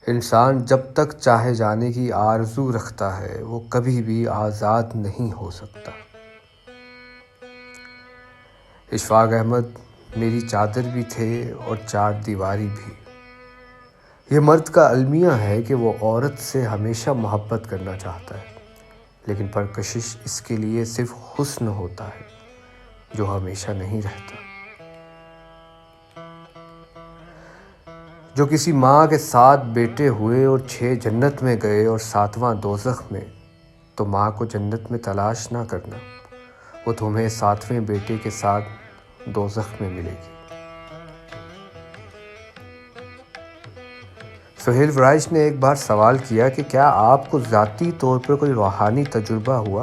انسان جب تک چاہے جانے کی آرزو رکھتا ہے وہ کبھی بھی آزاد نہیں ہو سکتا۔ اشفاق احمد میری چادر بھی تھے اور چار دیواری بھی۔ یہ مرد کا المیہ ہے کہ وہ عورت سے ہمیشہ محبت کرنا چاہتا ہے، لیکن پرکشش اس کے لیے صرف حسن ہوتا ہے جو ہمیشہ نہیں رہتا۔ جو کسی ماں کے 7 بیٹے ہوئے اور 6 جنت میں گئے اور 7واں دوزخ میں، تو ماں کو جنت میں تلاش نہ کرنا، وہ تمہیں 7ویں بیٹے کے ساتھ دوزخ میں ملے گی۔ سہیل ورائش نے ایک بار سوال کیا کہ کیا آپ کو ذاتی طور پر کوئی روحانی تجربہ ہوا؟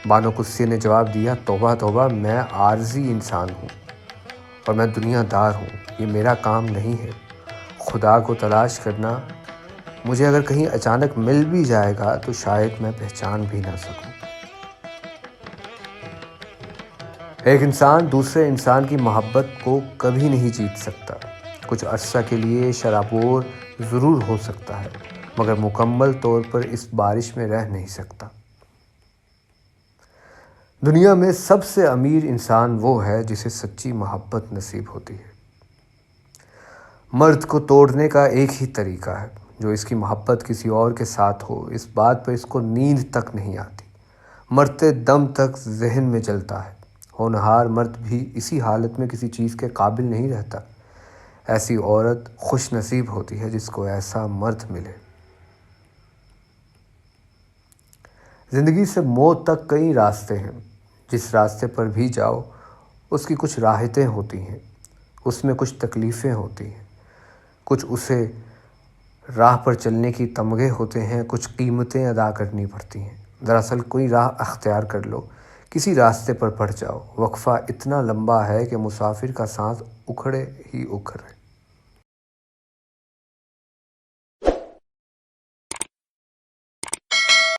بانو قدسی نے جواب دیا، توبہ توبہ، میں عارضی انسان ہوں اور میں دنیا دار ہوں، یہ میرا کام نہیں ہے۔ خدا کو تلاش کرنا مجھے اگر کہیں اچانک مل بھی جائے گا تو شاید میں پہچان بھی نہ سکوں۔ ایک انسان دوسرے انسان کی محبت کو کبھی نہیں جیت سکتا۔ کچھ عرصہ کے لیے شرابور ضرور ہو سکتا ہے، مگر مکمل طور پر اس بارش میں رہ نہیں سکتا۔ دنیا میں سب سے امیر انسان وہ ہے جسے سچی محبت نصیب ہوتی ہے۔ مرد کو توڑنے کا ایک ہی طریقہ ہے، جو اس کی محبت کسی اور کے ساتھ ہو، اس بات پر اس کو نیند تک نہیں آتی، مرتے دم تک ذہن میں جلتا ہے۔ ہونہار مرد بھی اسی حالت میں کسی چیز کے قابل نہیں رہتا۔ ایسی عورت خوش نصیب ہوتی ہے جس کو ایسا مرد ملے۔ زندگی سے موت تک کئی راستے ہیں، جس راستے پر بھی جاؤ اس کی کچھ راحتیں ہوتی ہیں، اس میں کچھ تکلیفیں ہوتی ہیں، کچھ اسے راہ پر چلنے کی تمغے ہوتے ہیں، کچھ قیمتیں ادا کرنی پڑتی ہیں۔ دراصل کوئی راہ اختیار کر لو، کسی راستے پر پڑ جاؤ، وقفہ اتنا لمبا ہے کہ مسافر کا سانس اکھڑے ہی اکھڑے۔